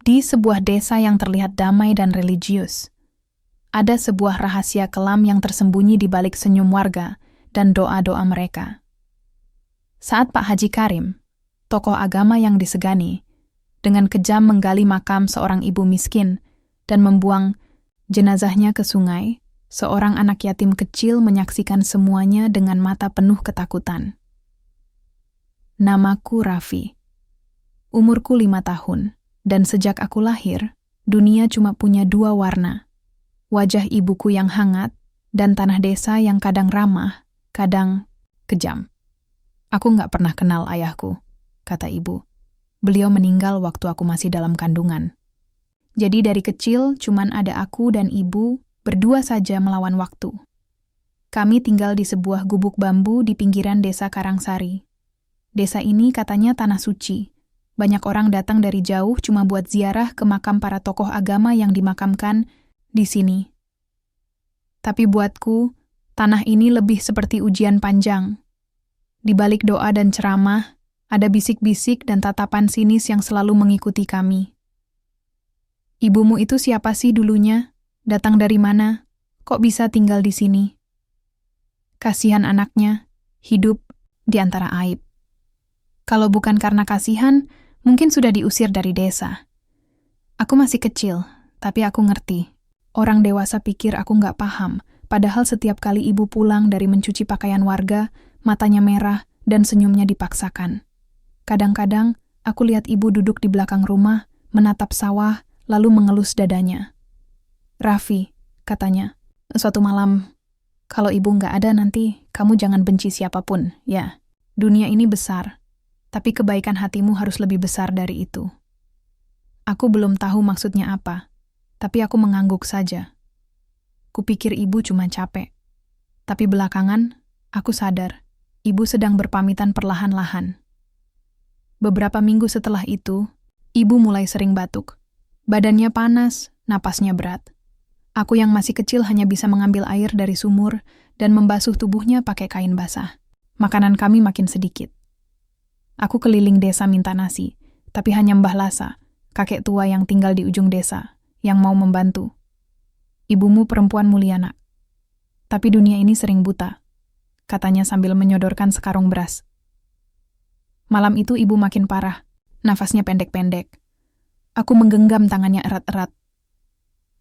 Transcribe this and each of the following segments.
Di sebuah desa yang terlihat damai dan religius, ada sebuah rahasia kelam yang tersembunyi di balik senyum warga dan doa-doa mereka. Saat Pak Haji Karim, tokoh agama yang disegani, dengan kejam menggali makam seorang ibu miskin dan membuang jenazahnya ke sungai, seorang anak yatim kecil menyaksikan semuanya dengan mata penuh ketakutan. Namaku Raffi. Umurku 5 tahun, dan sejak aku lahir, dunia cuma punya 2 warna. Wajah ibuku yang hangat, dan tanah desa yang kadang ramah, kadang kejam. Aku nggak pernah kenal ayahku, kata ibu. Beliau meninggal waktu aku masih dalam kandungan. Jadi dari kecil cuman ada aku dan ibu berdua saja melawan waktu. Kami tinggal di sebuah gubuk bambu di pinggiran desa Karangsari. Desa ini katanya tanah suci. Banyak orang datang dari jauh cuma buat ziarah ke makam para tokoh agama yang dimakamkan di sini. Tapi buatku, tanah ini lebih seperti ujian panjang. Di balik doa dan ceramah, ada bisik-bisik dan tatapan sinis yang selalu mengikuti kami. Ibumu itu siapa sih dulunya? Datang dari mana? Kok bisa tinggal di sini? Kasihan anaknya, hidup di antara aib. Kalau bukan karena kasihan, mungkin sudah diusir dari desa. Aku masih kecil, tapi aku ngerti. Orang dewasa pikir aku nggak paham, padahal setiap kali ibu pulang dari mencuci pakaian warga, matanya merah dan senyumnya dipaksakan. Kadang-kadang, aku lihat ibu duduk di belakang rumah, menatap sawah, lalu mengelus dadanya. Raffi, katanya, suatu malam, kalau ibu nggak ada nanti, kamu jangan benci siapapun, ya. Dunia ini besar. Tapi kebaikan hatimu harus lebih besar dari itu. Aku belum tahu maksudnya apa, tapi aku mengangguk saja. Kupikir ibu cuma capek. Tapi belakangan, aku sadar, ibu sedang berpamitan perlahan-lahan. Beberapa minggu setelah itu, ibu mulai sering batuk. Badannya panas, napasnya berat. Aku yang masih kecil hanya bisa mengambil air dari sumur dan membasuh tubuhnya pakai kain basah. Makanan kami makin sedikit. Aku keliling desa minta nasi, tapi hanya Mbah Lasa, kakek tua yang tinggal di ujung desa, yang mau membantu. Ibumu perempuan mulia, Nak. Tapi dunia ini sering buta, katanya sambil menyodorkan sekarung beras. Malam itu ibu makin parah, nafasnya pendek-pendek. Aku menggenggam tangannya erat-erat.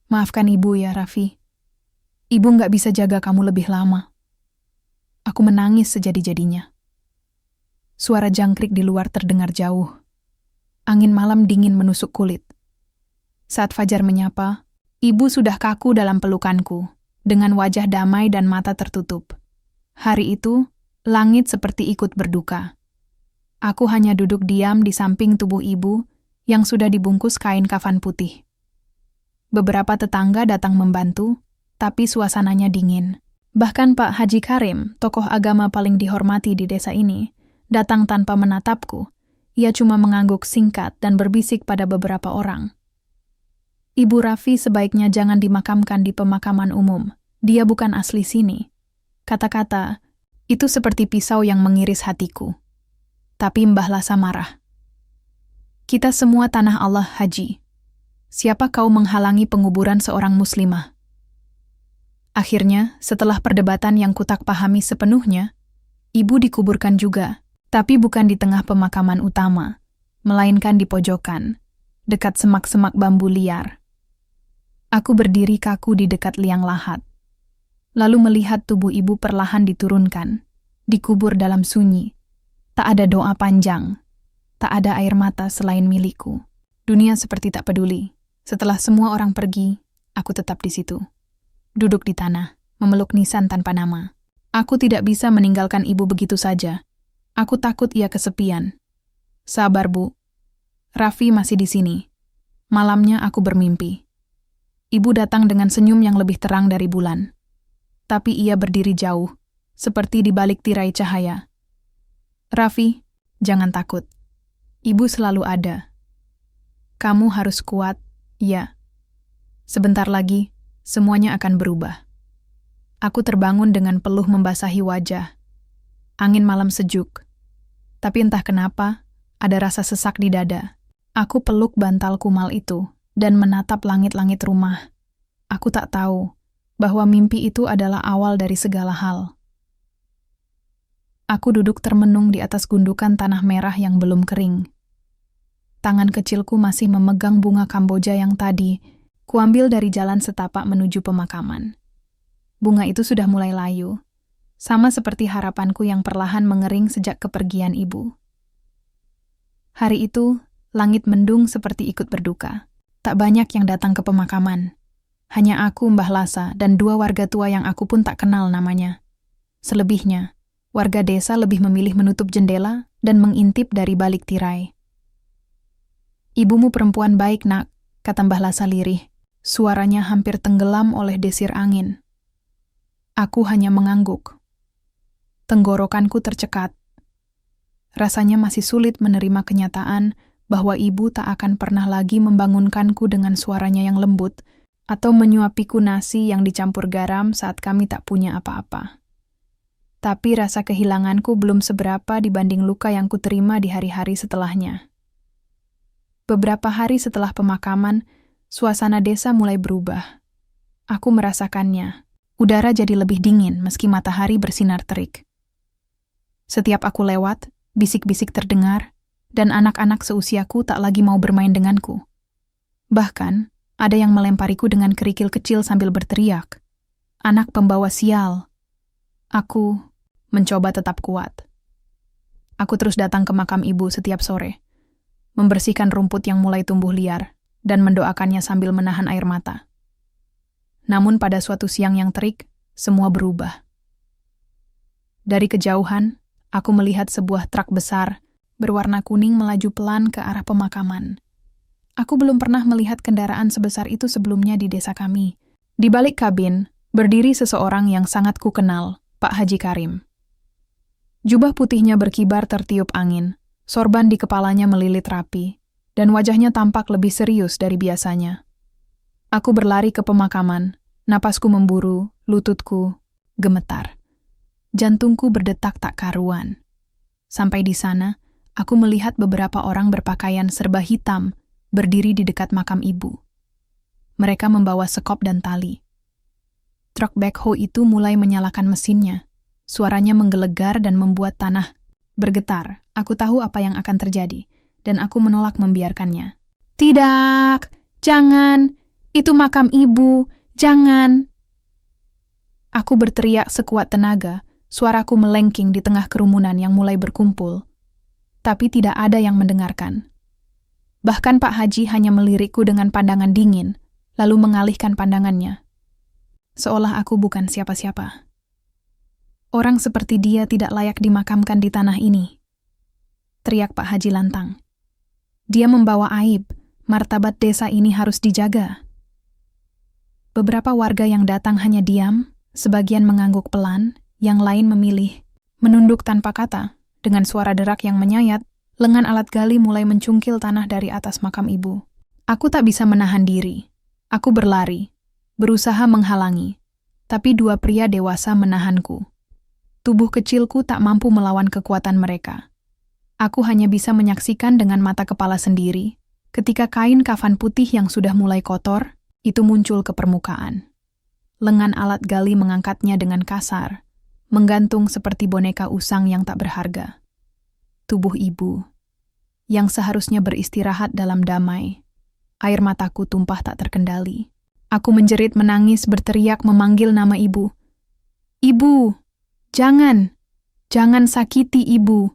Maafkan ibu ya, Raffi. Ibu nggak bisa jaga kamu lebih lama. Aku menangis sejadi-jadinya. Suara jangkrik di luar terdengar jauh. Angin malam dingin menusuk kulit. Saat fajar menyapa, ibu sudah kaku dalam pelukanku, dengan wajah damai dan mata tertutup. Hari itu, langit seperti ikut berduka. Aku hanya duduk diam di samping tubuh ibu yang sudah dibungkus kain kafan putih. Beberapa tetangga datang membantu, tapi suasananya dingin. Bahkan Pak Haji Karim, tokoh agama paling dihormati di desa ini, datang tanpa menatapku. Ia cuma mengangguk singkat dan berbisik pada beberapa orang. Ibu Raffi sebaiknya jangan dimakamkan di pemakaman umum. Dia bukan asli sini. Kata-kata, itu seperti pisau yang mengiris hatiku. Tapi Mbah Lasa marah. Kita semua tanah Allah, Haji. Siapa kau menghalangi penguburan seorang muslimah? Akhirnya, setelah perdebatan yang kutak pahami sepenuhnya, ibu dikuburkan juga. Tapi bukan di tengah pemakaman utama, melainkan di pojokan, dekat semak-semak bambu liar. Aku berdiri kaku di dekat liang lahat, lalu melihat tubuh ibu perlahan diturunkan, dikubur dalam sunyi. Tak ada doa panjang, tak ada air mata selain milikku. Dunia seperti tak peduli. Setelah semua orang pergi, aku tetap di situ. Duduk di tanah, memeluk nisan tanpa nama. Aku tidak bisa meninggalkan ibu begitu saja. Aku takut ia kesepian. Sabar, Bu. Raffi masih di sini. Malamnya aku bermimpi. Ibu datang dengan senyum yang lebih terang dari bulan. Tapi ia berdiri jauh, seperti di balik tirai cahaya. Raffi, jangan takut. Ibu selalu ada. Kamu harus kuat, ya. Sebentar lagi, semuanya akan berubah. Aku terbangun dengan peluh membasahi wajah. Angin malam sejuk. Tapi entah kenapa, ada rasa sesak di dada. Aku peluk bantal kumal itu dan menatap langit-langit rumah. Aku tak tahu bahwa mimpi itu adalah awal dari segala hal. Aku duduk termenung di atas gundukan tanah merah yang belum kering. Tangan kecilku masih memegang bunga Kamboja yang tadi kuambil dari jalan setapak menuju pemakaman. Bunga itu sudah mulai layu, sama seperti harapanku yang perlahan mengering sejak kepergian ibu. Hari itu, langit mendung seperti ikut berduka. Tak banyak yang datang ke pemakaman. Hanya aku, Mbah Lasa, dan 2 warga tua yang aku pun tak kenal namanya. Selebihnya, warga desa lebih memilih menutup jendela dan mengintip dari balik tirai. "Ibumu perempuan baik, Nak," kata Mbah Lasa lirih. Suaranya hampir tenggelam oleh desir angin. Aku hanya mengangguk. Tenggorokanku tercekat. Rasanya masih sulit menerima kenyataan bahwa ibu tak akan pernah lagi membangunkanku dengan suaranya yang lembut atau menyuapiku nasi yang dicampur garam saat kami tak punya apa-apa. Tapi rasa kehilanganku belum seberapa dibanding luka yang kuterima di hari-hari setelahnya. Beberapa hari setelah pemakaman, suasana desa mulai berubah. Aku merasakannya. Udara jadi lebih dingin meski matahari bersinar terik. Setiap aku lewat, bisik-bisik terdengar, dan anak-anak seusiaku tak lagi mau bermain denganku. Bahkan, ada yang melempariku dengan kerikil kecil sambil berteriak, "Anak pembawa sial." Aku mencoba tetap kuat. Aku terus datang ke makam ibu setiap sore, membersihkan rumput yang mulai tumbuh liar, dan mendoakannya sambil menahan air mata. Namun pada suatu siang yang terik, semua berubah. Dari kejauhan, aku melihat sebuah truk besar berwarna kuning melaju pelan ke arah pemakaman. Aku belum pernah melihat kendaraan sebesar itu sebelumnya di desa kami. Di balik kabin, berdiri seseorang yang sangat kukenal, Pak Haji Karim. Jubah putihnya berkibar tertiup angin, sorban di kepalanya melilit rapi, dan wajahnya tampak lebih serius dari biasanya. Aku berlari ke pemakaman, napasku memburu, lututku gemetar. Jantungku berdetak tak karuan. Sampai di sana, aku melihat beberapa orang berpakaian serba hitam berdiri di dekat makam ibu. Mereka membawa sekop dan tali. Truk backhoe itu mulai menyalakan mesinnya. Suaranya menggelegar dan membuat tanah bergetar. Aku tahu apa yang akan terjadi, dan aku menolak membiarkannya. "Tidak, jangan, itu makam ibu, jangan." Aku berteriak sekuat tenaga, suaraku melengking di tengah kerumunan yang mulai berkumpul. Tapi tidak ada yang mendengarkan. Bahkan Pak Haji hanya melirikku dengan pandangan dingin, lalu mengalihkan pandangannya. Seolah aku bukan siapa-siapa. Orang seperti dia tidak layak dimakamkan di tanah ini, teriak Pak Haji lantang. Dia membawa aib, martabat desa ini harus dijaga. Beberapa warga yang datang hanya diam, sebagian mengangguk pelan, yang lain memilih menunduk tanpa kata. Dengan suara derak yang menyayat, lengan alat gali mulai mencungkil tanah dari atas makam ibu. Aku tak bisa menahan diri. Aku berlari, berusaha menghalangi, tapi 2 pria dewasa menahanku. Tubuh kecilku tak mampu melawan kekuatan mereka. Aku hanya bisa menyaksikan dengan mata kepala sendiri, ketika kain kafan putih yang sudah mulai kotor, itu muncul ke permukaan. Lengan alat gali mengangkatnya dengan kasar, menggantung seperti boneka usang yang tak berharga. Tubuh ibu, yang seharusnya beristirahat dalam damai. Air mataku tumpah tak terkendali. Aku menjerit menangis berteriak memanggil nama ibu. "Ibu, jangan, jangan sakiti ibu."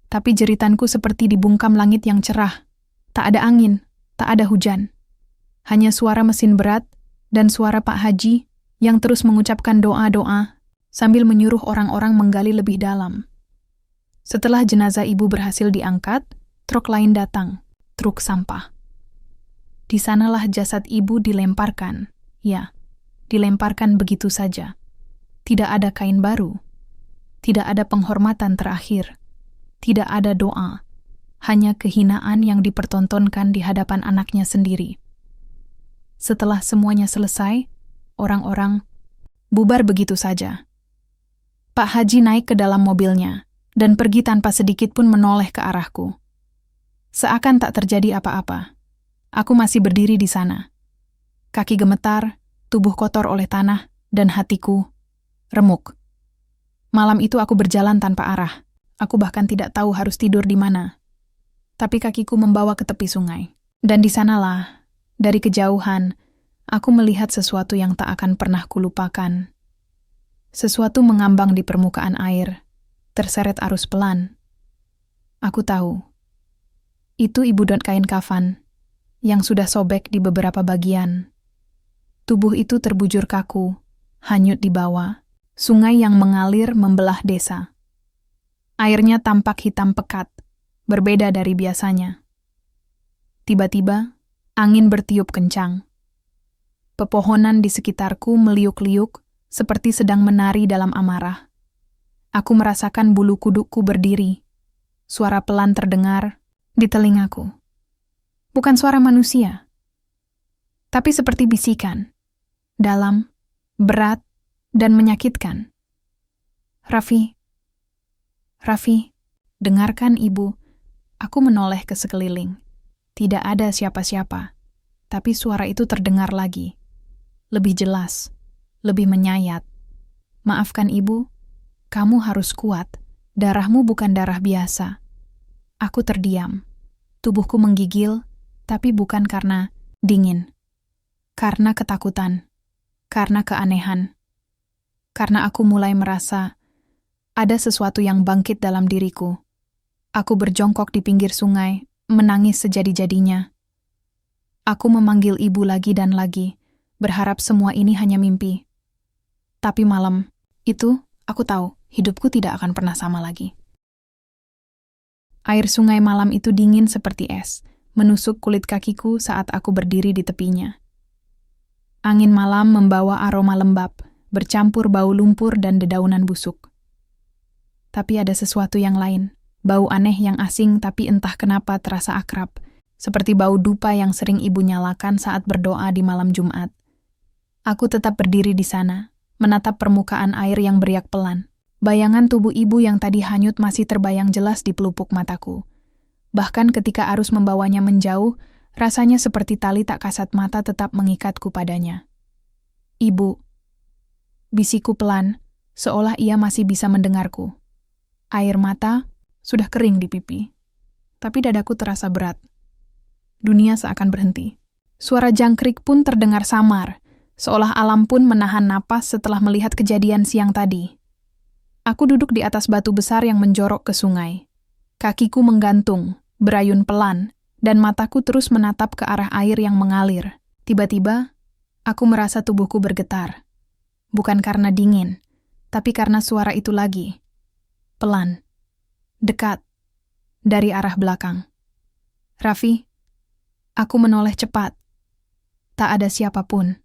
Tapi jeritanku seperti dibungkam langit yang cerah. Tak ada angin, tak ada hujan. Hanya suara mesin berat dan suara Pak Haji yang terus mengucapkan doa-doa sambil menyuruh orang-orang menggali lebih dalam. Setelah jenazah ibu berhasil diangkat, truk lain datang, truk sampah. Di sanalah jasad ibu dilemparkan. Ya, dilemparkan begitu saja. Tidak ada kain baru. Tidak ada penghormatan terakhir. Tidak ada doa. Hanya kehinaan yang dipertontonkan di hadapan anaknya sendiri. Setelah semuanya selesai, orang-orang bubar begitu saja. Pak Haji naik ke dalam mobilnya dan pergi tanpa sedikit pun menoleh ke arahku. Seakan tak terjadi apa-apa. Aku masih berdiri di sana. Kaki gemetar, tubuh kotor oleh tanah, dan hatiku remuk. Malam itu aku berjalan tanpa arah. Aku bahkan tidak tahu harus tidur di mana. Tapi kakiku membawa ke tepi sungai. Dan di sanalah, dari kejauhan, aku melihat sesuatu yang tak akan pernah kulupakan. Sesuatu mengambang di permukaan air, terseret arus pelan. Aku tahu. Itu ibu dot kain kafan yang sudah sobek di beberapa bagian. Tubuh itu terbujur kaku, hanyut di bawah. Sungai yang mengalir membelah desa. Airnya tampak hitam pekat, berbeda dari biasanya. Tiba-tiba, angin bertiup kencang. Pepohonan di sekitarku meliuk-liuk seperti sedang menari dalam amarah. Aku merasakan bulu kudukku berdiri. Suara pelan terdengar di telingaku. Bukan suara manusia, tapi seperti bisikan, dalam, berat, dan menyakitkan. Raffi, dengarkan ibu. Aku menoleh ke sekeliling. Tidak ada siapa-siapa, tapi suara itu terdengar lagi. Lebih jelas, lebih menyayat. Maafkan ibu, kamu harus kuat. Darahmu bukan darah biasa. Aku terdiam. Tubuhku menggigil, tapi bukan karena dingin. Karena ketakutan. Karena keanehan. Karena aku mulai merasa ada sesuatu yang bangkit dalam diriku. Aku berjongkok di pinggir sungai, menangis sejadi-jadinya. Aku memanggil ibu lagi dan lagi, berharap semua ini hanya mimpi. Tapi malam itu, aku tahu hidupku tidak akan pernah sama lagi. Air sungai malam itu dingin seperti es, menusuk kulit kakiku saat aku berdiri di tepinya. Angin malam membawa aroma lembab, bercampur bau lumpur dan dedaunan busuk. Tapi ada sesuatu yang lain, bau aneh yang asing tapi entah kenapa terasa akrab, seperti bau dupa yang sering ibu nyalakan saat berdoa di malam Jumat. Aku tetap berdiri di sana, menatap permukaan air yang beriak pelan. Bayangan tubuh ibu yang tadi hanyut masih terbayang jelas di pelupuk mataku. Bahkan ketika arus membawanya menjauh, rasanya seperti tali tak kasat mata tetap mengikatku padanya. Ibu, bisikku pelan, seolah ia masih bisa mendengarku. Air mata sudah kering di pipi, tapi dadaku terasa berat. Dunia seakan berhenti. Suara jangkrik pun terdengar samar, seolah alam pun menahan napas setelah melihat kejadian siang tadi. Aku duduk di atas batu besar yang menjorok ke sungai. Kakiku menggantung, berayun pelan, dan mataku terus menatap ke arah air yang mengalir. Tiba-tiba, aku merasa tubuhku bergetar. Bukan karena dingin, tapi karena suara itu lagi. Pelan. Dekat. Dari arah belakang. Raffi, aku menoleh cepat. Tak ada siapapun.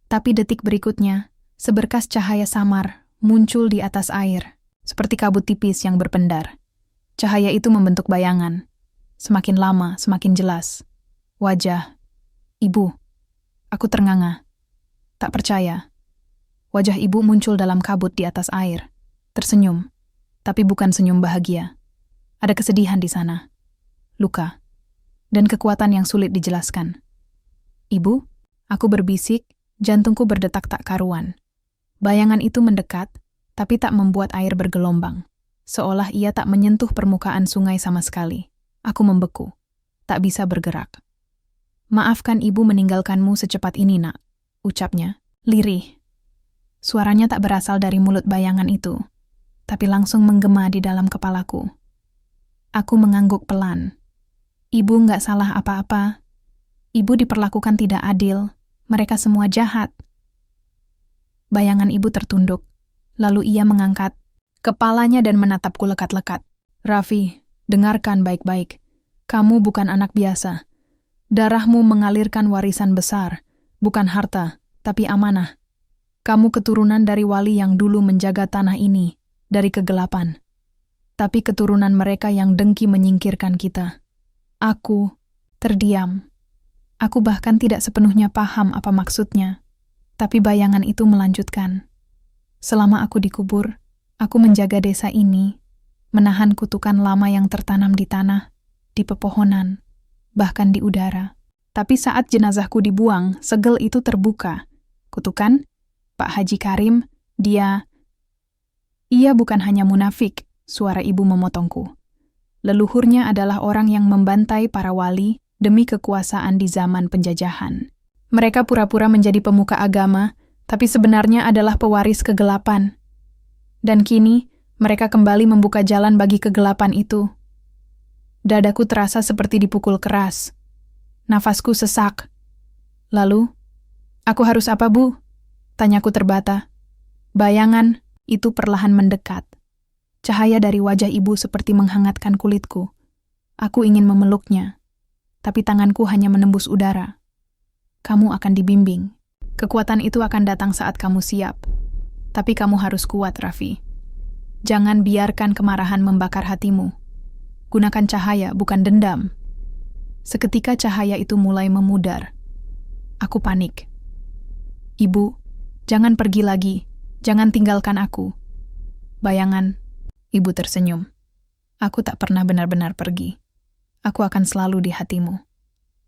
Tapi detik berikutnya, seberkas cahaya samar muncul di atas air, seperti kabut tipis yang berpendar. Cahaya itu membentuk bayangan. Semakin lama, semakin jelas. Wajah. Ibu. Aku ternganga. Tak percaya. Wajah ibu muncul dalam kabut di atas air. Tersenyum. Tapi bukan senyum bahagia. Ada kesedihan di sana. Luka. Dan kekuatan yang sulit dijelaskan. Ibu, aku berbisik, jantungku berdetak tak karuan. Bayangan itu mendekat, tapi tak membuat air bergelombang. Seolah ia tak menyentuh permukaan sungai sama sekali. Aku membeku. Tak bisa bergerak. Maafkan ibu meninggalkanmu secepat ini, nak, ucapnya. Lirih. Suaranya tak berasal dari mulut bayangan itu, tapi langsung menggema di dalam kepalaku. Aku mengangguk pelan. Ibu nggak salah apa-apa. Ibu diperlakukan tidak adil. Mereka semua jahat. Bayangan ibu tertunduk. Lalu ia mengangkat kepalanya dan menatapku lekat-lekat. Raffi, dengarkan baik-baik. Kamu bukan anak biasa. Darahmu mengalirkan warisan besar. Bukan harta, tapi amanah. Kamu keturunan dari wali yang dulu menjaga tanah ini, dari kegelapan. Tapi keturunan mereka yang dengki menyingkirkan kita. Aku terdiam. Aku bahkan tidak sepenuhnya paham apa maksudnya. Tapi bayangan itu melanjutkan. Selama aku dikubur, aku menjaga desa ini, menahan kutukan lama yang tertanam di tanah. di pepohonan, bahkan di udara. Tapi saat jenazahku dibuang, segel itu terbuka. Kutukan, Pak Haji Karim, Ia bukan hanya munafik, suara ibu memotongku. Leluhurnya adalah orang yang membantai para wali demi kekuasaan di zaman penjajahan. Mereka pura-pura menjadi pemuka agama, tapi sebenarnya adalah pewaris kegelapan. Dan kini, mereka kembali membuka jalan bagi kegelapan itu. Dadaku terasa seperti dipukul keras. Nafasku sesak. Lalu, aku harus apa, Bu? Tanyaku terbata. Bayangan itu perlahan mendekat. Cahaya dari wajah ibu seperti menghangatkan kulitku. Aku ingin memeluknya, tapi tanganku hanya menembus udara. Kamu akan dibimbing. Kekuatan itu akan datang saat kamu siap. Tapi kamu harus kuat, Raffi. Jangan biarkan kemarahan membakar hatimu. Gunakan cahaya, bukan dendam. Seketika cahaya itu mulai memudar. Aku panik. Ibu, jangan pergi lagi. Jangan tinggalkan aku. Bayangan, ibu tersenyum. Aku tak pernah benar-benar pergi. Aku akan selalu di hatimu.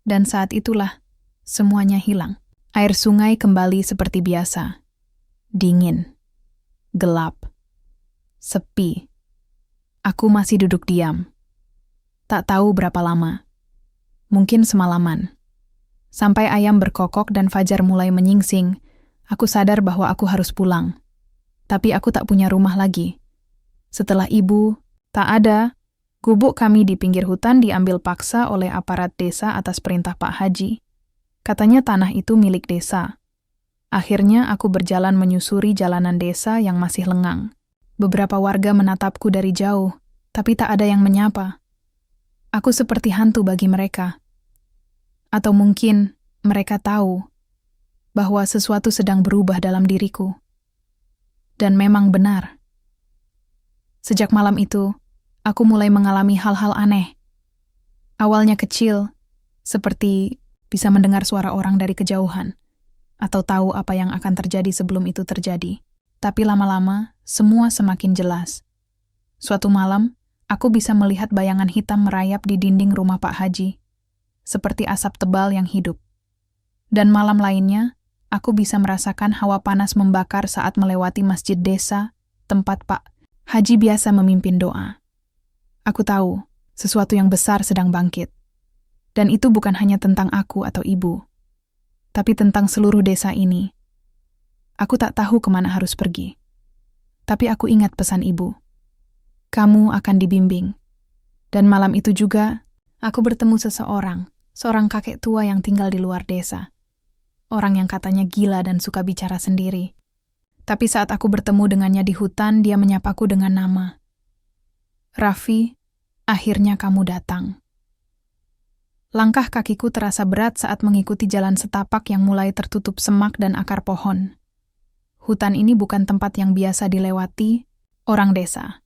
Dan saat itulah, semuanya hilang. Air sungai kembali seperti biasa. Dingin. Gelap. Sepi. Aku masih duduk diam. Tak tahu berapa lama. Mungkin semalaman. Sampai ayam berkokok dan fajar mulai menyingsing, aku sadar bahwa aku harus pulang. Tapi aku tak punya rumah lagi. Setelah ibu tak ada, gubuk kami di pinggir hutan diambil paksa oleh aparat desa atas perintah Pak Haji. Katanya tanah itu milik desa. Akhirnya aku berjalan menyusuri jalanan desa yang masih lengang. Beberapa warga menatapku dari jauh, tapi tak ada yang menyapa. Aku seperti hantu bagi mereka. Atau mungkin mereka tahu bahwa sesuatu sedang berubah dalam diriku. Dan memang benar. Sejak malam itu, aku mulai mengalami hal-hal aneh. Awalnya kecil, seperti bisa mendengar suara orang dari kejauhan, atau tahu apa yang akan terjadi sebelum itu terjadi. Tapi lama-lama, semua semakin jelas. Suatu malam, aku bisa melihat bayangan hitam merayap di dinding rumah Pak Haji, seperti asap tebal yang hidup. Dan malam lainnya, aku bisa merasakan hawa panas membakar saat melewati masjid desa, tempat Pak Haji biasa memimpin doa. Aku tahu, sesuatu yang besar sedang bangkit. Dan itu bukan hanya tentang aku atau ibu, tapi tentang seluruh desa ini. Aku tak tahu kemana harus pergi. Tapi aku ingat pesan ibu. Kamu akan dibimbing. Dan malam itu juga, aku bertemu seorang kakek tua yang tinggal di luar desa. Orang yang katanya gila dan suka bicara sendiri. Tapi saat aku bertemu dengannya di hutan, dia menyapaku dengan nama. Raffi, akhirnya kamu datang. Langkah kakiku terasa berat saat mengikuti jalan setapak yang mulai tertutup semak dan akar pohon. Hutan ini bukan tempat yang biasa dilewati orang desa.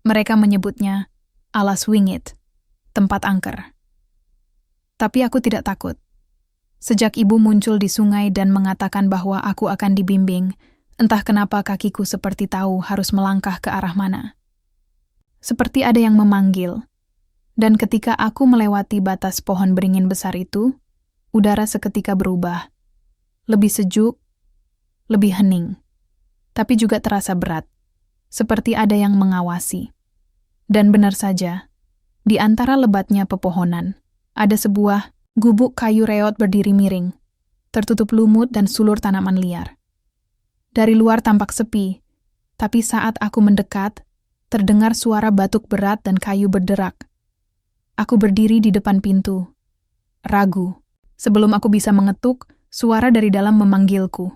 Mereka menyebutnya Alas Wingit, tempat angker. Tapi aku tidak takut. Sejak ibu muncul di sungai dan mengatakan bahwa aku akan dibimbing, entah kenapa kakiku seperti tahu harus melangkah ke arah mana. Seperti ada yang memanggil. Dan ketika aku melewati batas pohon beringin besar itu, udara seketika berubah. Lebih sejuk, lebih hening. Tapi juga terasa berat. Seperti ada yang mengawasi. Dan benar saja, di antara lebatnya pepohonan, ada sebuah gubuk kayu reot berdiri miring, tertutup lumut dan sulur tanaman liar. Dari luar tampak sepi, tapi saat aku mendekat, terdengar suara batuk berat dan kayu berderak. Aku berdiri di depan pintu, ragu. Sebelum aku bisa mengetuk, suara dari dalam memanggilku.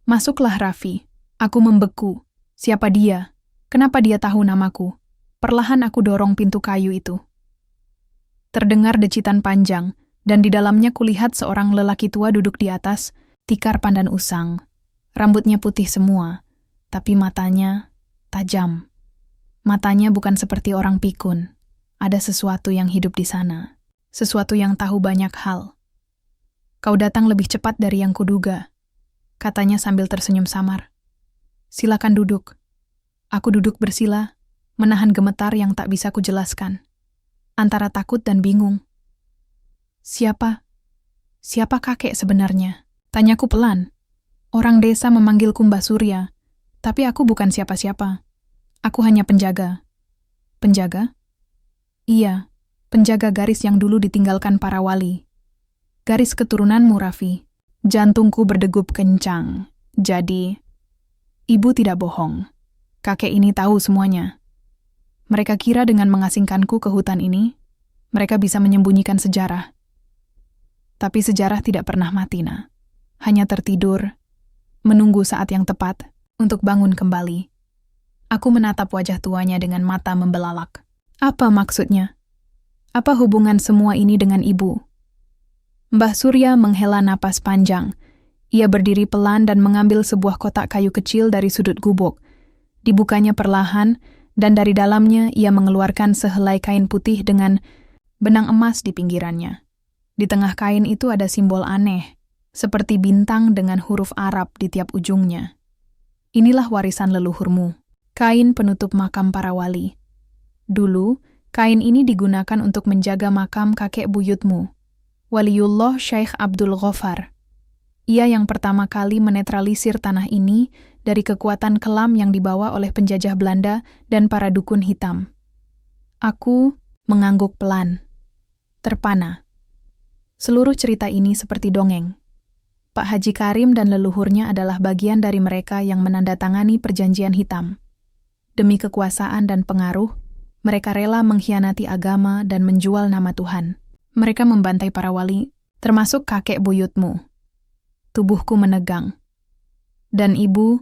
Masuklah, Raffi. Aku membeku. Siapa dia? Kenapa dia tahu namaku? Perlahan aku dorong pintu kayu itu. Terdengar decitan panjang, dan di dalamnya kulihat seorang lelaki tua duduk di atas, tikar pandan usang. Rambutnya putih semua, tapi matanya tajam. Matanya bukan seperti orang pikun. Ada sesuatu yang hidup di sana. Sesuatu yang tahu banyak hal. Kau datang lebih cepat dari yang kuduga, katanya sambil tersenyum samar. Silakan duduk. Aku duduk bersila, menahan gemetar yang tak bisa kujelaskan. antara takut dan bingung. Siapa kakek sebenarnya? Tanyaku pelan. Orang desa memanggilku Mbah Surya, tapi aku bukan siapa-siapa. Aku hanya penjaga. Penjaga? Iya, penjaga garis yang dulu ditinggalkan para wali. Garis keturunanmu, Raffi. Jantungku berdegup kencang. Jadi, ibu tidak bohong. Kakek ini tahu semuanya. Mereka kira dengan mengasingkanku ke hutan ini, mereka bisa menyembunyikan sejarah. Tapi sejarah tidak pernah mati, Nak. Hanya tertidur, menunggu saat yang tepat untuk bangun kembali. Aku menatap wajah tuanya dengan mata membelalak. Apa maksudnya? Apa hubungan semua ini dengan ibu? Mbah Surya menghela napas panjang. Ia berdiri pelan dan mengambil sebuah kotak kayu kecil dari sudut gubuk. Dibukanya perlahan, dan dari dalamnya ia mengeluarkan sehelai kain putih dengan benang emas di pinggirannya. Di tengah kain itu ada simbol aneh, seperti bintang dengan huruf Arab di tiap ujungnya. Inilah warisan leluhurmu, kain penutup makam para wali. Dulu, kain ini digunakan untuk menjaga makam kakek buyutmu, Waliullah Syekh Abdul Ghaffar. Ia yang pertama kali menetralisir tanah ini dari kekuatan kelam yang dibawa oleh penjajah Belanda dan para dukun hitam. Aku mengangguk pelan, terpana. Seluruh cerita ini seperti dongeng. Pak Haji Karim dan leluhurnya adalah bagian dari mereka yang menandatangani perjanjian hitam. Demi kekuasaan dan pengaruh, mereka rela mengkhianati agama dan menjual nama Tuhan. Mereka membantai para wali, termasuk kakek buyutmu. Tubuhku menegang. Dan ibumu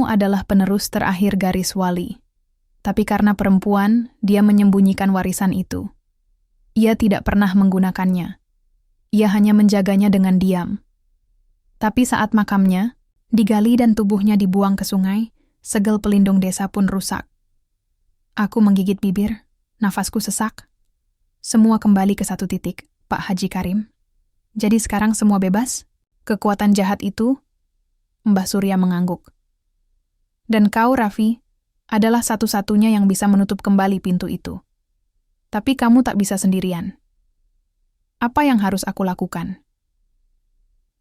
adalah penerus terakhir garis wali. Tapi karena perempuan, dia menyembunyikan warisan itu. Ia tidak pernah menggunakannya. Ia hanya menjaganya dengan diam. Tapi saat makamnya digali dan tubuhnya dibuang ke sungai, segel pelindung desa pun rusak. Aku menggigit bibir, nafasku sesak. Semua kembali ke satu titik, Pak Haji Karim. Jadi sekarang semua bebas? Kekuatan jahat itu? Mbah Surya mengangguk. Dan kau, Raffi, adalah satu-satunya yang bisa menutup kembali pintu itu. Tapi kamu tak bisa sendirian. Apa yang harus aku lakukan?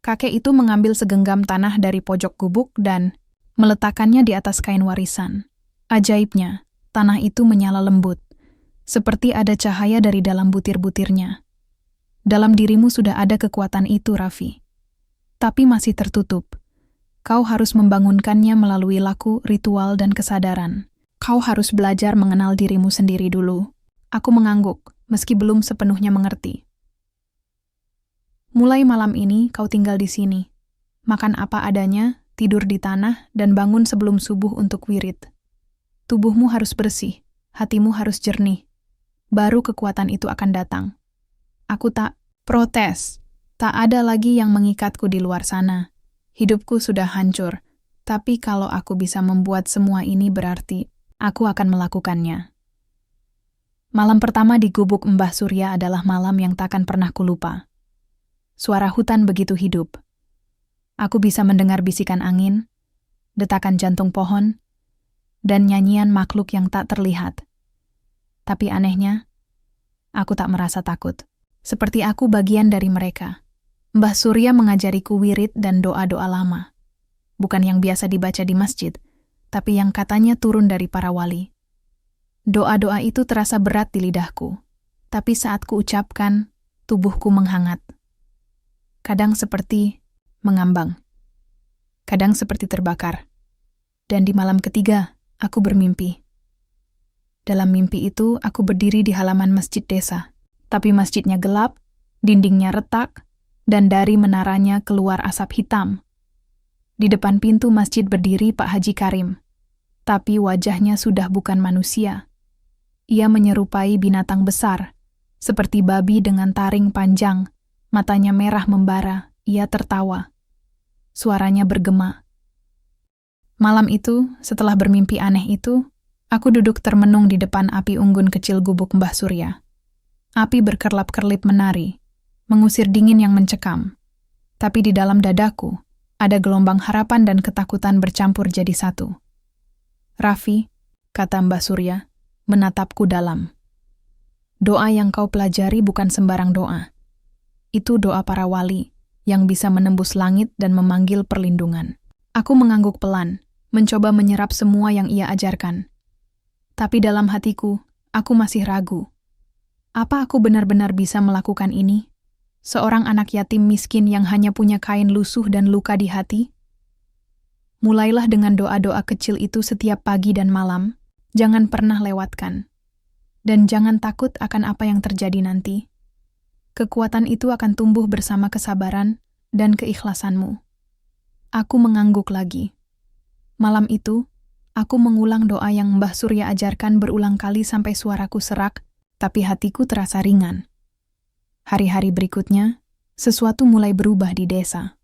Kakek itu mengambil segenggam tanah dari pojok gubuk dan meletakkannya di atas kain warisan. Ajaibnya, tanah itu menyala lembut, seperti ada cahaya dari dalam butir-butirnya. Dalam dirimu sudah ada kekuatan itu, Raffi. Tapi masih tertutup. Kau harus membangunkannya melalui laku, ritual, dan kesadaran. Kau harus belajar mengenal dirimu sendiri dulu. Aku mengangguk, meski belum sepenuhnya mengerti. Mulai malam ini kau tinggal di sini. Makan apa adanya, tidur di tanah, dan bangun sebelum subuh untuk wirid. Tubuhmu harus bersih, hatimu harus jernih. Baru kekuatan itu akan datang. Aku tak protes. Tak ada lagi yang mengikatku di luar sana. Hidupku sudah hancur. Tapi kalau aku bisa membuat semua ini berarti aku akan melakukannya. Malam pertama di gubuk Mbah Surya adalah malam yang takkan pernah kulupa. Suara hutan begitu hidup. Aku bisa mendengar bisikan angin, detakan jantung pohon, dan nyanyian makhluk yang tak terlihat. Tapi anehnya, aku tak merasa takut. Seperti aku bagian dari mereka. Mbah Surya mengajariku wirid dan doa-doa lama. Bukan yang biasa dibaca di masjid, tapi yang katanya turun dari para wali. Doa-doa itu terasa berat di lidahku, tapi saat kuucapkan, tubuhku menghangat. Kadang seperti mengambang, kadang seperti terbakar. Dan di malam ketiga, aku bermimpi. Dalam mimpi itu, aku berdiri di halaman masjid desa. Tapi masjidnya gelap, dindingnya retak, dan dari menaranya keluar asap hitam. Di depan pintu masjid berdiri Pak Haji Karim. Tapi wajahnya sudah bukan manusia. Ia menyerupai binatang besar, seperti babi dengan taring panjang, matanya merah membara, ia tertawa. Suaranya bergema. Malam itu, setelah bermimpi aneh itu, aku duduk termenung di depan api unggun kecil gubuk Mbah Surya. Api berkerlap-kerlip menari, mengusir dingin yang mencekam. Tapi di dalam dadaku, ada gelombang harapan dan ketakutan bercampur jadi satu. Raffi, kata Mbah Surya, menatapku dalam. Doa yang kau pelajari bukan sembarang doa. Itu doa para wali yang bisa menembus langit dan memanggil perlindungan. Aku mengangguk pelan, mencoba menyerap semua yang ia ajarkan. Tapi dalam hatiku, aku masih ragu. Apa aku benar-benar bisa melakukan ini? Seorang anak yatim miskin yang hanya punya kain lusuh dan luka di hati? Mulailah dengan doa-doa kecil itu setiap pagi dan malam. Jangan pernah lewatkan. Dan jangan takut akan apa yang terjadi nanti. Kekuatan itu akan tumbuh bersama kesabaran dan keikhlasanmu. Aku mengangguk lagi. Malam itu, aku mengulang doa yang Mbah Surya ajarkan berulang kali sampai suaraku serak, tapi hatiku terasa ringan. Hari-hari berikutnya, sesuatu mulai berubah di desa.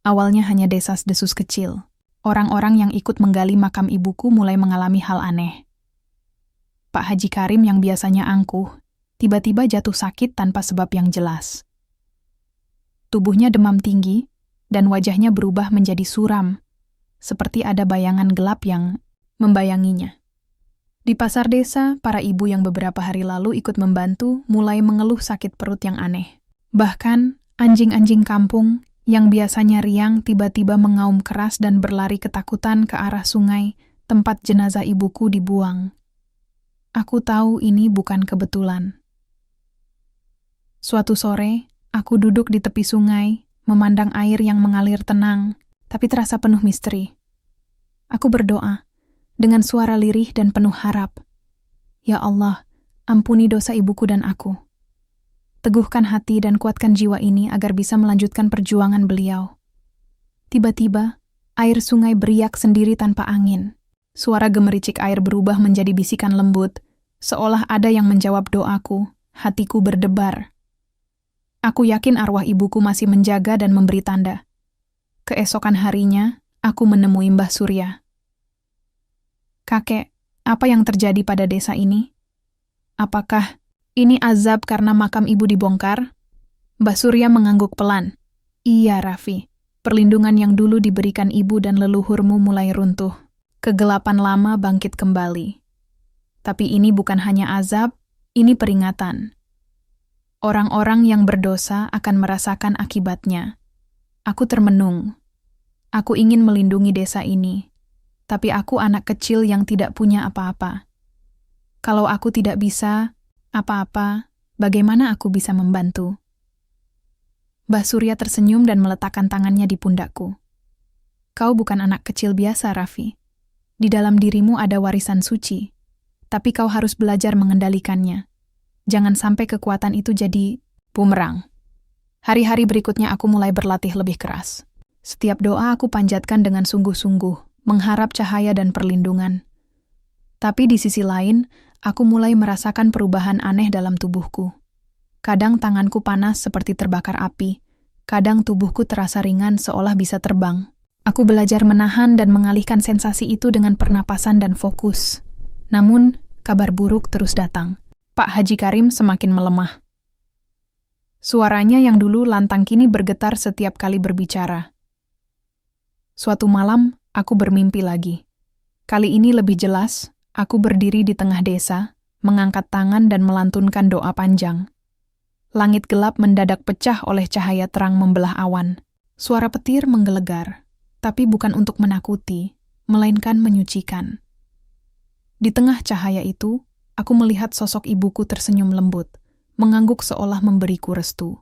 Awalnya hanya desas-desus kecil. Orang-orang yang ikut menggali makam ibuku mulai mengalami hal aneh. Pak Haji Karim yang biasanya angkuh, tiba-tiba jatuh sakit tanpa sebab yang jelas. Tubuhnya demam tinggi, dan wajahnya berubah menjadi suram, seperti ada bayangan gelap yang membayanginya. Di pasar desa, para ibu yang beberapa hari lalu ikut membantu mulai mengeluh sakit perut yang aneh. Bahkan, anjing-anjing kampung yang biasanya riang tiba-tiba mengaum keras dan berlari ketakutan ke arah sungai tempat jenazah ibuku dibuang. Aku tahu ini bukan kebetulan. Suatu sore, aku duduk di tepi sungai, memandang air yang mengalir tenang, tapi terasa penuh misteri. Aku berdoa, dengan suara lirih dan penuh harap. Ya Allah, ampuni dosa ibuku dan aku. Teguhkan hati dan kuatkan jiwa ini agar bisa melanjutkan perjuangan beliau. Tiba-tiba, air sungai beriak sendiri tanpa angin. Suara gemericik air berubah menjadi bisikan lembut, seolah ada yang menjawab doaku, hatiku berdebar. Aku yakin arwah ibuku masih menjaga dan memberi tanda. Keesokan harinya, aku menemui Mbah Surya. Kakek, apa yang terjadi pada desa ini? Apakah ini azab karena makam ibu dibongkar? Mbah Surya mengangguk pelan. Iya, Raffi. Perlindungan yang dulu diberikan ibu dan leluhurmu mulai runtuh. Kegelapan lama bangkit kembali. Tapi ini bukan hanya azab, ini peringatan. Orang-orang yang berdosa akan merasakan akibatnya. Aku termenung. Aku ingin melindungi desa ini, tapi aku anak kecil yang tidak punya apa-apa. Kalau aku tidak bisa apa-apa, bagaimana aku bisa membantu? Mbah Surya tersenyum dan meletakkan tangannya di pundakku. Kau bukan anak kecil biasa, Raffi. Di dalam dirimu ada warisan suci, tapi kau harus belajar mengendalikannya. Jangan sampai kekuatan itu jadi bumerang. Hari-hari berikutnya aku mulai berlatih lebih keras. Setiap doa aku panjatkan dengan sungguh-sungguh, mengharap cahaya dan perlindungan. Tapi di sisi lain, aku mulai merasakan perubahan aneh dalam tubuhku. Kadang tanganku panas seperti terbakar api, kadang tubuhku terasa ringan seolah bisa terbang. Aku belajar menahan dan mengalihkan sensasi itu dengan pernapasan dan fokus. Namun, kabar buruk terus datang. Pak Haji Karim semakin melemah. Suaranya yang dulu lantang kini bergetar setiap kali berbicara. Suatu malam, aku bermimpi lagi. Kali ini lebih jelas, aku berdiri di tengah desa, mengangkat tangan dan melantunkan doa panjang. Langit gelap mendadak pecah oleh cahaya terang membelah awan. Suara petir menggelegar, tapi bukan untuk menakuti, melainkan menyucikan. Di tengah cahaya itu, aku melihat sosok ibuku tersenyum lembut, mengangguk seolah memberiku restu.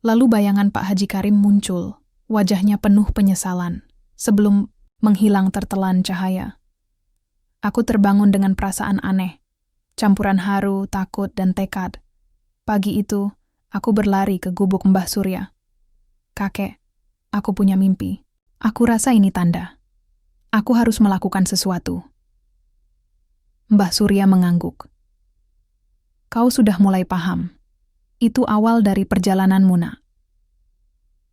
Lalu bayangan Pak Haji Karim muncul, wajahnya penuh penyesalan, sebelum menghilang tertelan cahaya. Aku terbangun dengan perasaan aneh, campuran haru, takut, dan tekad. Pagi itu, aku berlari ke gubuk Mbah Surya. Kakek, aku punya mimpi. Aku rasa ini tanda. Aku harus melakukan sesuatu. Mbah Surya mengangguk. Kau sudah mulai paham. Itu awal dari perjalananmu, Nak.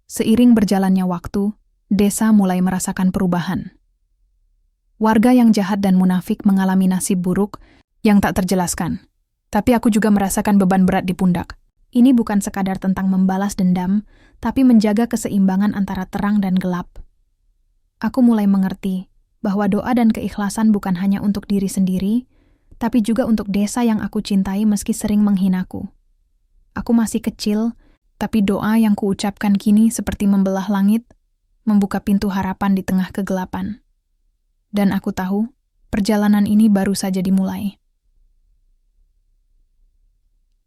Seiring berjalannya waktu, desa mulai merasakan perubahan. Warga yang jahat dan munafik mengalami nasib buruk yang tak terjelaskan. Tapi aku juga merasakan beban berat di pundak. Ini bukan sekadar tentang membalas dendam, tapi menjaga keseimbangan antara terang dan gelap. Aku mulai mengerti bahwa doa dan keikhlasan bukan hanya untuk diri sendiri, tapi juga untuk desa yang aku cintai meski sering menghinaku. Aku masih kecil, tapi doa yang kuucapkan kini seperti membelah langit, membuka pintu harapan di tengah kegelapan. Dan aku tahu, perjalanan ini baru saja dimulai.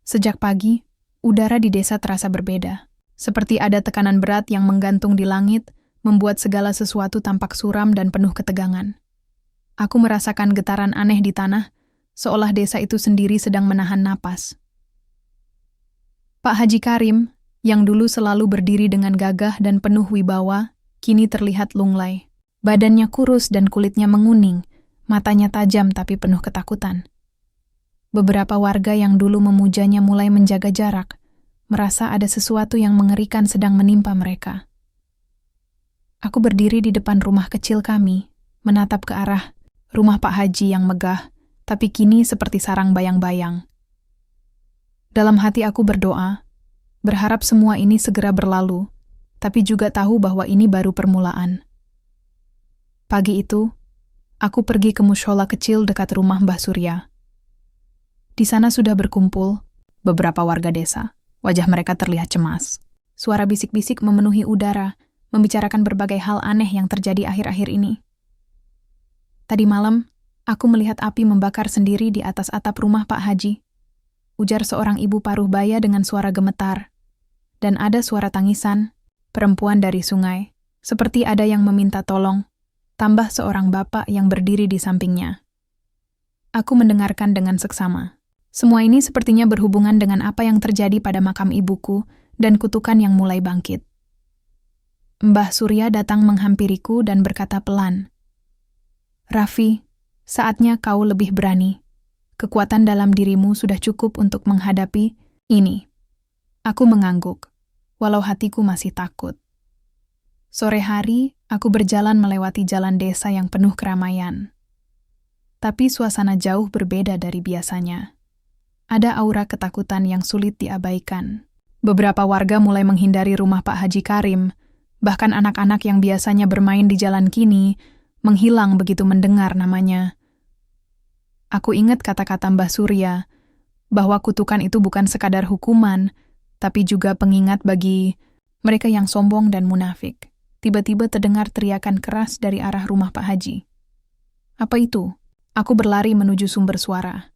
Sejak pagi, udara di desa terasa berbeda. Seperti ada tekanan berat yang menggantung di langit, membuat segala sesuatu tampak suram dan penuh ketegangan. Aku merasakan getaran aneh di tanah, seolah desa itu sendiri sedang menahan napas. Pak Haji Karim, yang dulu selalu berdiri dengan gagah dan penuh wibawa, kini terlihat lunglai. Badannya kurus dan kulitnya menguning, matanya tajam tapi penuh ketakutan. Beberapa warga yang dulu memujanya mulai menjaga jarak, merasa ada sesuatu yang mengerikan sedang menimpa mereka. Aku berdiri di depan rumah kecil kami, menatap ke arah rumah Pak Haji yang megah, tapi kini seperti sarang bayang-bayang. Dalam hati aku berdoa, berharap semua ini segera berlalu, tapi juga tahu bahwa ini baru permulaan. Pagi itu, aku pergi ke mushola kecil dekat rumah Mbah Surya. Di sana sudah berkumpul beberapa warga desa. Wajah mereka terlihat cemas. Suara bisik-bisik memenuhi udara, membicarakan berbagai hal aneh yang terjadi akhir-akhir ini. Tadi malam, aku melihat api membakar sendiri di atas atap rumah Pak Haji. Ujar seorang ibu paruh baya dengan suara gemetar. Dan ada suara tangisan, perempuan dari sungai, seperti ada yang meminta tolong, tambah seorang bapak yang berdiri di sampingnya. Aku mendengarkan dengan seksama. Semua ini sepertinya berhubungan dengan apa yang terjadi pada makam ibuku dan kutukan yang mulai bangkit. Mbah Surya datang menghampiriku dan berkata pelan, "Raffi, saatnya kau lebih berani. Kekuatan dalam dirimu sudah cukup untuk menghadapi ini." Aku mengangguk, walau hatiku masih takut. Sore hari, aku berjalan melewati jalan desa yang penuh keramaian. Tapi suasana jauh berbeda dari biasanya. Ada aura ketakutan yang sulit diabaikan. Beberapa warga mulai menghindari rumah Pak Haji Karim, bahkan anak-anak yang biasanya bermain di jalan kini, menghilang begitu mendengar namanya. Aku ingat kata-kata Mbah Surya, bahwa kutukan itu bukan sekadar hukuman, tapi juga pengingat bagi mereka yang sombong dan munafik. Tiba-tiba terdengar teriakan keras dari arah rumah Pak Haji. Apa itu? Aku berlari menuju sumber suara.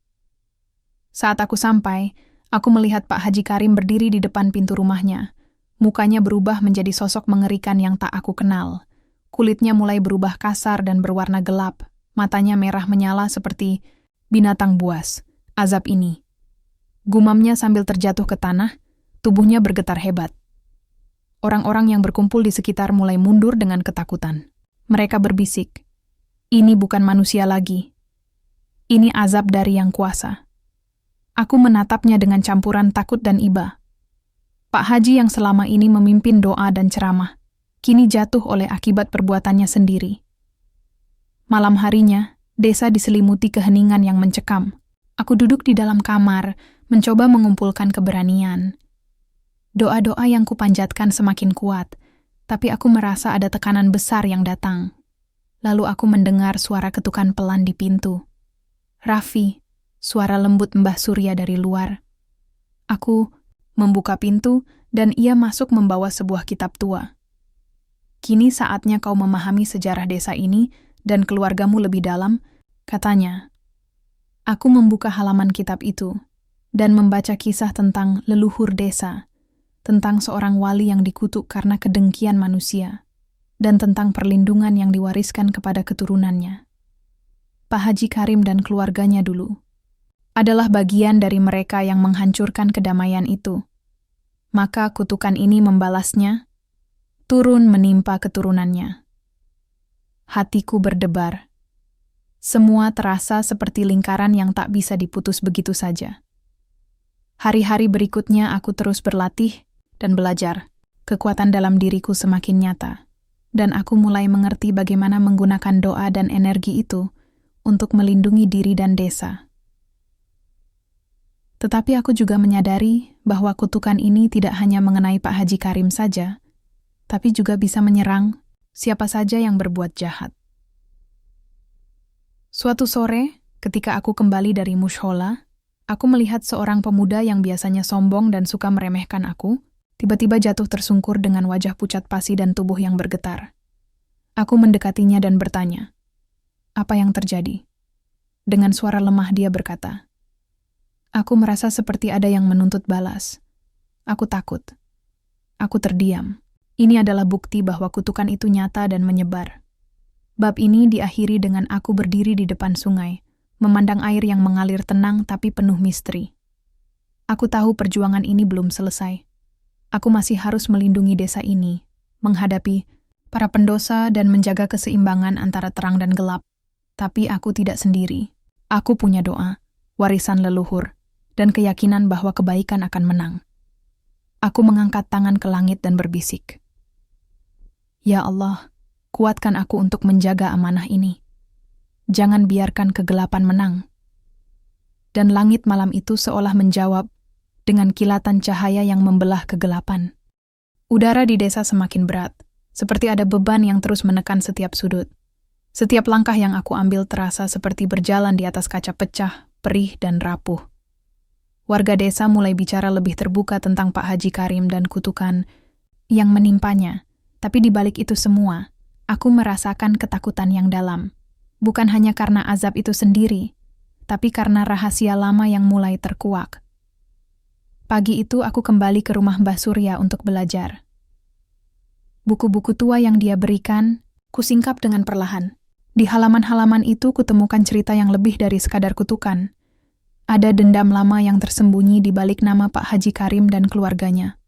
Saat aku sampai, aku melihat Pak Haji Karim berdiri di depan pintu rumahnya. Mukanya berubah menjadi sosok mengerikan yang tak aku kenal. Kulitnya mulai berubah kasar dan berwarna gelap. Matanya merah menyala seperti binatang buas. Azab ini. Gumamnya sambil terjatuh ke tanah, tubuhnya bergetar hebat. Orang-orang yang berkumpul di sekitar mulai mundur dengan ketakutan. Mereka berbisik, "Ini bukan manusia lagi. Ini azab dari Yang Kuasa." Aku menatapnya dengan campuran takut dan iba. Pak Haji yang selama ini memimpin doa dan ceramah, kini jatuh oleh akibat perbuatannya sendiri. Malam harinya, desa diselimuti keheningan yang mencekam. Aku duduk di dalam kamar, mencoba mengumpulkan keberanian. Doa-doa yang kupanjatkan semakin kuat, tapi aku merasa ada tekanan besar yang datang. Lalu aku mendengar suara ketukan pelan di pintu. "Raffi," suara lembut Mbah Surya dari luar. Aku membuka pintu dan ia masuk membawa sebuah kitab tua. "Kini saatnya kau memahami sejarah desa ini dan keluargamu lebih dalam," katanya. Aku membuka halaman kitab itu dan membaca kisah tentang leluhur desa, tentang seorang wali yang dikutuk karena kedengkian manusia, dan tentang perlindungan yang diwariskan kepada keturunannya. Pak Haji Karim dan keluarganya dulu adalah bagian dari mereka yang menghancurkan kedamaian itu. Maka kutukan ini membalasnya, turun menimpa keturunannya. Hatiku berdebar. Semua terasa seperti lingkaran yang tak bisa diputus begitu saja. Hari-hari berikutnya aku terus berlatih dan belajar. Kekuatan dalam diriku semakin nyata, dan aku mulai mengerti bagaimana menggunakan doa dan energi itu untuk melindungi diri dan desa. Tetapi aku juga menyadari bahwa kutukan ini tidak hanya mengenai Pak Haji Karim saja, tapi juga bisa menyerang siapa saja yang berbuat jahat. Suatu sore, Ketika aku kembali dari mushola, aku melihat seorang pemuda yang biasanya sombong dan suka meremehkan aku, tiba-tiba jatuh tersungkur dengan wajah pucat pasi dan tubuh yang bergetar. Aku mendekatinya dan bertanya, "Apa yang terjadi?" Dengan suara lemah dia berkata, "Aku merasa seperti ada yang menuntut balas. Aku takut." Aku terdiam. Ini adalah bukti bahwa kutukan itu nyata dan menyebar. Bab ini diakhiri dengan aku berdiri di depan sungai, memandang air yang mengalir tenang tapi penuh misteri. Aku tahu perjuangan ini belum selesai. Aku masih harus melindungi desa ini, menghadapi para pendosa dan menjaga keseimbangan antara terang dan gelap. Tapi aku tidak sendiri. Aku punya doa, warisan leluhur, dan keyakinan bahwa kebaikan akan menang. Aku mengangkat tangan ke langit dan berbisik, "Ya Allah, kuatkan aku untuk menjaga amanah ini. Jangan biarkan kegelapan menang." Dan langit malam itu seolah menjawab dengan kilatan cahaya yang membelah kegelapan. Udara di desa semakin berat, seperti ada beban yang terus menekan setiap sudut. Setiap langkah yang aku ambil terasa seperti berjalan di atas kaca pecah, perih, dan rapuh. Warga desa mulai bicara lebih terbuka tentang Pak Haji Karim dan kutukan yang menimpanya. Tapi di balik itu semua, aku merasakan ketakutan yang dalam. Bukan hanya karena azab itu sendiri, tapi karena rahasia lama yang mulai terkuak. Pagi itu aku kembali ke rumah Mbah Surya untuk belajar. Buku-buku tua yang dia berikan, kusingkap dengan perlahan. Di halaman-halaman itu kutemukan cerita yang lebih dari sekadar kutukan. Ada dendam lama yang tersembunyi di balik nama Pak Haji Karim dan keluarganya.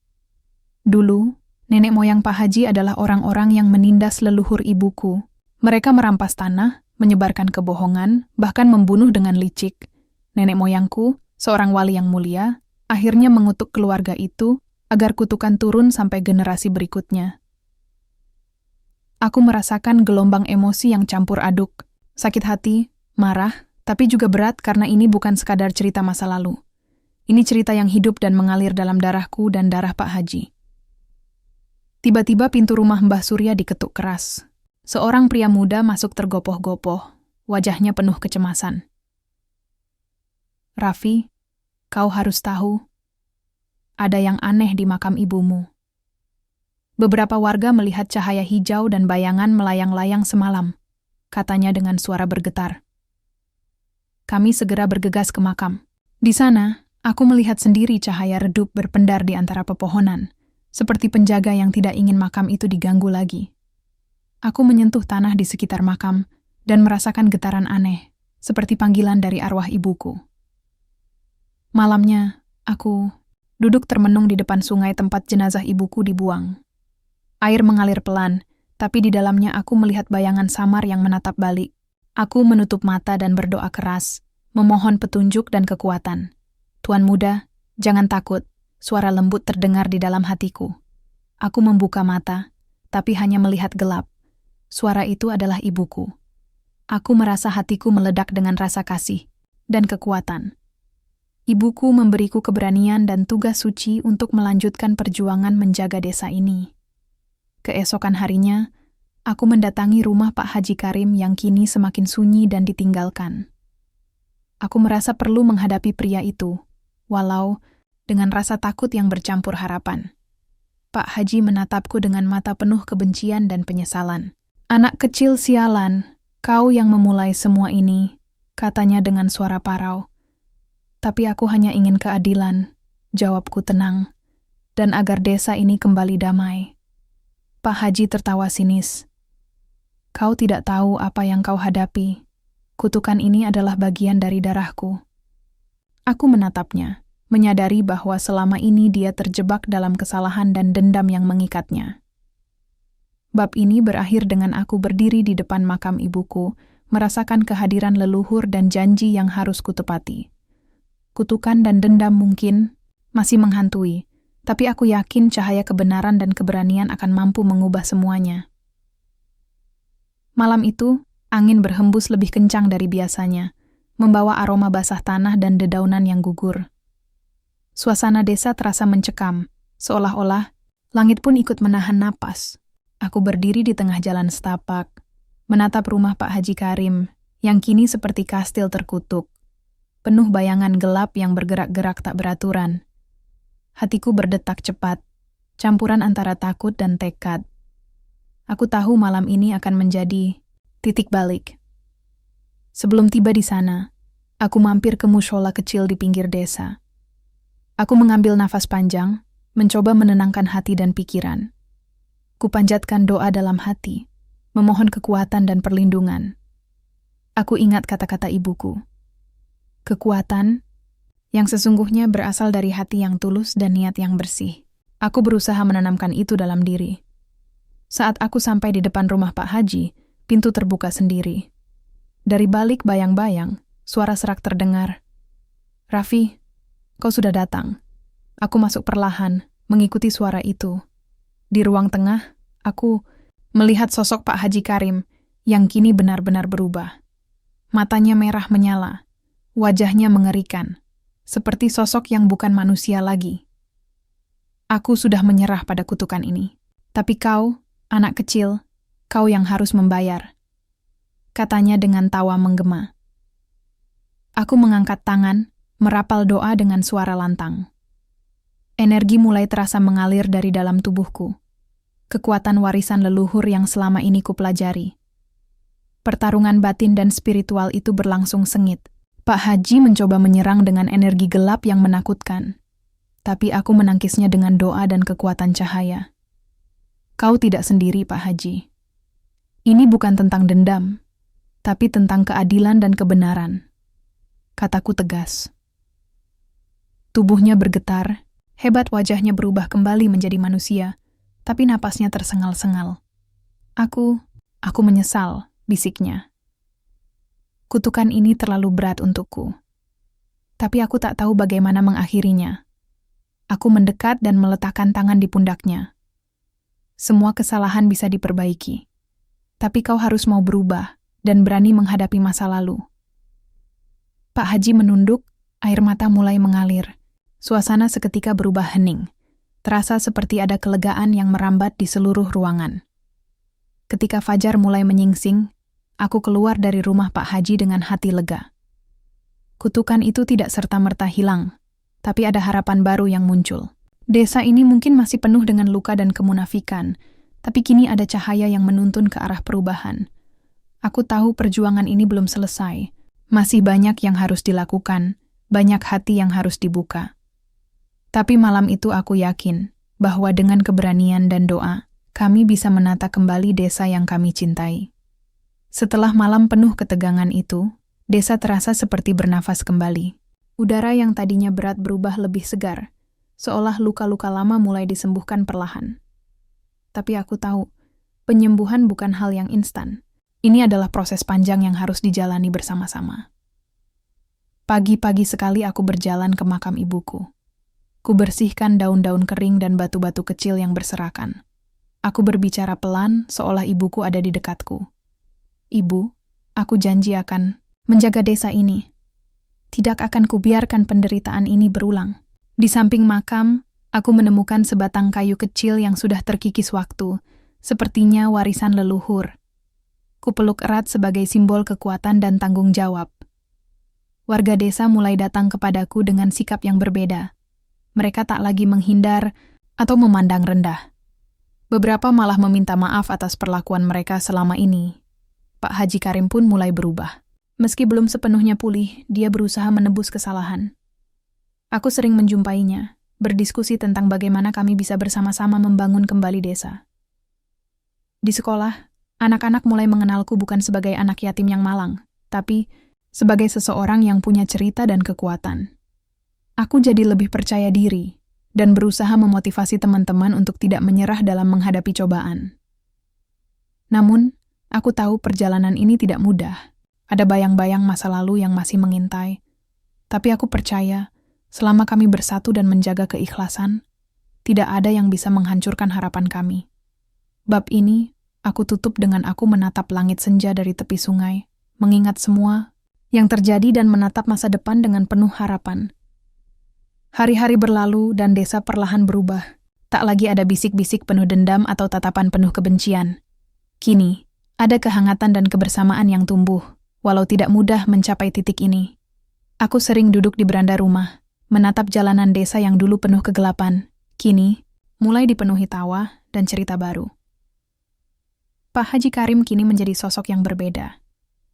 Dulu, nenek moyang Pak Haji adalah orang-orang yang menindas leluhur ibuku. Mereka merampas tanah, menyebarkan kebohongan, bahkan membunuh dengan licik. Nenek moyangku, seorang wali yang mulia, akhirnya mengutuk keluarga itu agar kutukan turun sampai generasi berikutnya. Aku merasakan gelombang emosi yang campur aduk, sakit hati, marah, tapi juga berat karena ini bukan sekadar cerita masa lalu. Ini cerita yang hidup dan mengalir dalam darahku dan darah Pak Haji. Tiba-tiba pintu rumah Mbah Surya diketuk keras. Seorang pria muda masuk tergopoh-gopoh, wajahnya penuh kecemasan. "Raffi, kau harus tahu, ada yang aneh di makam ibumu." Beberapa warga melihat cahaya hijau dan bayangan melayang-layang semalam, katanya dengan suara bergetar. Kami segera bergegas ke makam. Di sana, aku melihat sendiri cahaya redup berpendar di antara pepohonan, seperti penjaga yang tidak ingin makam itu diganggu lagi. Aku menyentuh tanah di sekitar makam dan merasakan getaran aneh, seperti panggilan dari arwah ibuku. Malamnya, aku duduk termenung di depan sungai tempat jenazah ibuku dibuang. Air mengalir pelan, tapi di dalamnya aku melihat bayangan samar yang menatap balik. Aku menutup mata dan berdoa keras, memohon petunjuk dan kekuatan. "Tuan muda, jangan takut," suara lembut terdengar di dalam hatiku. Aku membuka mata, tapi hanya melihat gelap. Suara itu adalah ibuku. Aku merasa hatiku meledak dengan rasa kasih dan kekuatan. Ibuku memberiku keberanian dan tugas suci untuk melanjutkan perjuangan menjaga desa ini. Keesokan harinya, aku mendatangi rumah Pak Haji Karim yang kini semakin sunyi dan ditinggalkan. Aku merasa perlu menghadapi pria itu, walau dengan rasa takut yang bercampur harapan. Pak Haji menatapku dengan mata penuh kebencian dan penyesalan. "Anak kecil sialan, kau yang memulai semua ini," katanya dengan suara parau. "Tapi aku hanya ingin keadilan," jawabku tenang, "dan agar desa ini kembali damai." Pak Haji tertawa sinis. "Kau tidak tahu apa yang kau hadapi. Kutukan ini adalah bagian dari darahku." Aku menatapnya, menyadari bahwa selama ini dia terjebak dalam kesalahan dan dendam yang mengikatnya. Bab ini berakhir dengan aku berdiri di depan makam ibuku, merasakan kehadiran leluhur dan janji yang harus kutepati. Kutukan dan dendam mungkin masih menghantui, tapi aku yakin cahaya kebenaran dan keberanian akan mampu mengubah semuanya. Malam itu, angin berhembus lebih kencang dari biasanya, membawa aroma basah tanah dan dedaunan yang gugur. Suasana desa terasa mencekam, seolah-olah langit pun ikut menahan napas. Aku berdiri di tengah jalan setapak, menatap rumah Pak Haji Karim yang kini seperti kastil terkutuk, penuh bayangan gelap yang bergerak-gerak tak beraturan. Hatiku berdetak cepat, campuran antara takut dan tekad. Aku tahu malam ini akan menjadi titik balik. Sebelum tiba di sana, aku mampir ke mushola kecil di pinggir desa. Aku mengambil nafas panjang, mencoba menenangkan hati dan pikiran. Kupanjatkan doa dalam hati, memohon kekuatan dan perlindungan. Aku ingat kata-kata ibuku. Kekuatan yang sesungguhnya berasal dari hati yang tulus dan niat yang bersih. Aku berusaha menanamkan itu dalam diri. Saat aku sampai di depan rumah Pak Haji, pintu terbuka sendiri. Dari balik bayang-bayang, suara serak terdengar. "Raffi, kau sudah datang." Aku masuk perlahan, mengikuti suara itu. Di ruang tengah, aku melihat sosok Pak Haji Karim yang kini benar-benar berubah. Matanya merah menyala, wajahnya mengerikan, seperti sosok yang bukan manusia lagi. "Aku sudah menyerah pada kutukan ini. Tapi kau, anak kecil, kau yang harus membayar," katanya dengan tawa menggema. Aku mengangkat tangan, merapal doa dengan suara lantang. Energi mulai terasa mengalir dari dalam tubuhku. Kekuatan warisan leluhur yang selama ini kupelajari. Pertarungan batin dan spiritual itu berlangsung sengit. Pak Haji mencoba menyerang dengan energi gelap yang menakutkan. Tapi aku menangkisnya dengan doa dan kekuatan cahaya. "Kau tidak sendiri, Pak Haji. Ini bukan tentang dendam, tapi tentang keadilan dan kebenaran," kataku tegas. Tubuhnya bergetar, hebat wajahnya berubah kembali menjadi manusia, tapi napasnya tersengal-sengal. Aku menyesal," bisiknya. "Kutukan ini terlalu berat untukku. Tapi aku tak tahu bagaimana mengakhirinya." Aku mendekat dan meletakkan tangan di pundaknya. "Semua kesalahan bisa diperbaiki. Tapi kau harus mau berubah dan berani menghadapi masa lalu." Pak Haji menunduk, air mata mulai mengalir. Suasana seketika berubah hening. Terasa seperti ada kelegaan yang merambat di seluruh ruangan. Ketika fajar mulai menyingsing, aku keluar dari rumah Pak Haji dengan hati lega. Kutukan itu tidak serta-merta hilang, tapi ada harapan baru yang muncul. Desa ini mungkin masih penuh dengan luka dan kemunafikan, tapi kini ada cahaya yang menuntun ke arah perubahan. Aku tahu perjuangan ini belum selesai. Masih banyak yang harus dilakukan, banyak hati yang harus dibuka. Tapi malam itu aku yakin bahwa dengan keberanian dan doa, kami bisa menata kembali desa yang kami cintai. Setelah malam penuh ketegangan itu, desa terasa seperti bernafas kembali. Udara yang tadinya berat berubah lebih segar, seolah luka-luka lama mulai disembuhkan perlahan. Tapi aku tahu, penyembuhan bukan hal yang instan. Ini adalah proses panjang yang harus dijalani bersama-sama. Pagi-pagi sekali aku berjalan ke makam ibuku. Ku bersihkan daun-daun kering dan batu-batu kecil yang berserakan. Aku berbicara pelan, seolah ibuku ada di dekatku. "Ibu, aku janji akan menjaga desa ini. Tidak akan kubiarkan penderitaan ini berulang." Di samping makam, aku menemukan sebatang kayu kecil yang sudah terkikis waktu, sepertinya warisan leluhur. Kupeluk erat sebagai simbol kekuatan dan tanggung jawab. Warga desa mulai datang kepadaku dengan sikap yang berbeda. Mereka tak lagi menghindar atau memandang rendah. Beberapa malah meminta maaf atas perlakuan mereka selama ini. Pak Haji Karim pun mulai berubah. Meski belum sepenuhnya pulih, dia berusaha menebus kesalahan. Aku sering menjumpainya, berdiskusi tentang bagaimana kami bisa bersama-sama membangun kembali desa. Di sekolah, anak-anak mulai mengenalku bukan sebagai anak yatim yang malang, tapi sebagai seseorang yang punya cerita dan kekuatan. Aku jadi lebih percaya diri dan berusaha memotivasi teman-teman untuk tidak menyerah dalam menghadapi cobaan. Namun, aku tahu perjalanan ini tidak mudah. Ada bayang-bayang masa lalu yang masih mengintai. Tapi aku percaya, selama kami bersatu dan menjaga keikhlasan, tidak ada yang bisa menghancurkan harapan kami. Bab ini, aku tutup dengan aku menatap langit senja dari tepi sungai, mengingat semua yang terjadi dan menatap masa depan dengan penuh harapan. Hari-hari berlalu dan desa perlahan berubah. Tak lagi ada bisik-bisik penuh dendam atau tatapan penuh kebencian. Kini, ada kehangatan dan kebersamaan yang tumbuh, walau tidak mudah mencapai titik ini. Aku sering duduk di beranda rumah, menatap jalanan desa yang dulu penuh kegelapan, kini mulai dipenuhi tawa dan cerita baru. Pak Haji Karim kini menjadi sosok yang berbeda.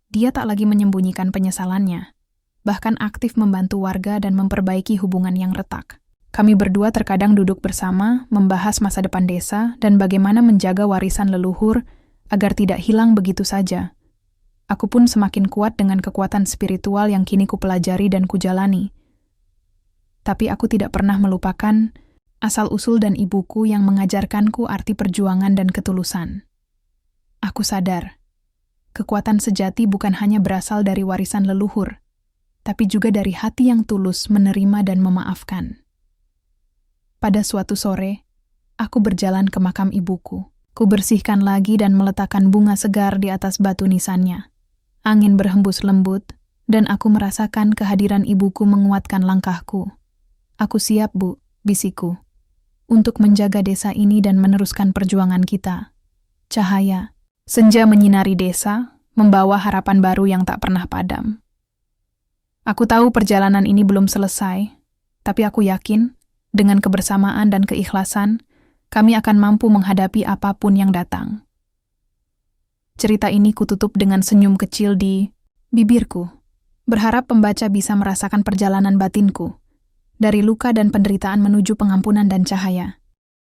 Dia tak lagi menyembunyikan penyesalannya, bahkan aktif membantu warga dan memperbaiki hubungan yang retak. Kami berdua terkadang duduk bersama, membahas masa depan desa dan bagaimana menjaga warisan leluhur agar tidak hilang begitu saja. Aku pun semakin kuat dengan kekuatan spiritual yang kini kupelajari dan kujalani. Tapi aku tidak pernah melupakan asal-usul dan ibuku yang mengajarkanku arti perjuangan dan ketulusan. Aku sadar, kekuatan sejati bukan hanya berasal dari warisan leluhur, tapi juga dari hati yang tulus menerima dan memaafkan. Pada suatu sore, aku berjalan ke makam ibuku. Ku bersihkan lagi dan meletakkan bunga segar di atas batu nisannya. Angin berhembus lembut, dan aku merasakan kehadiran ibuku menguatkan langkahku. Aku siap, Bu, bisikku, untuk menjaga desa ini dan meneruskan perjuangan kita. Cahaya, senja menyinari desa, membawa harapan baru yang tak pernah padam. Aku tahu perjalanan ini belum selesai, tapi aku yakin, dengan kebersamaan dan keikhlasan, kami akan mampu menghadapi apapun yang datang. Cerita ini kututup dengan senyum kecil di bibirku, berharap pembaca bisa merasakan perjalanan batinku, dari luka dan penderitaan menuju pengampunan dan cahaya.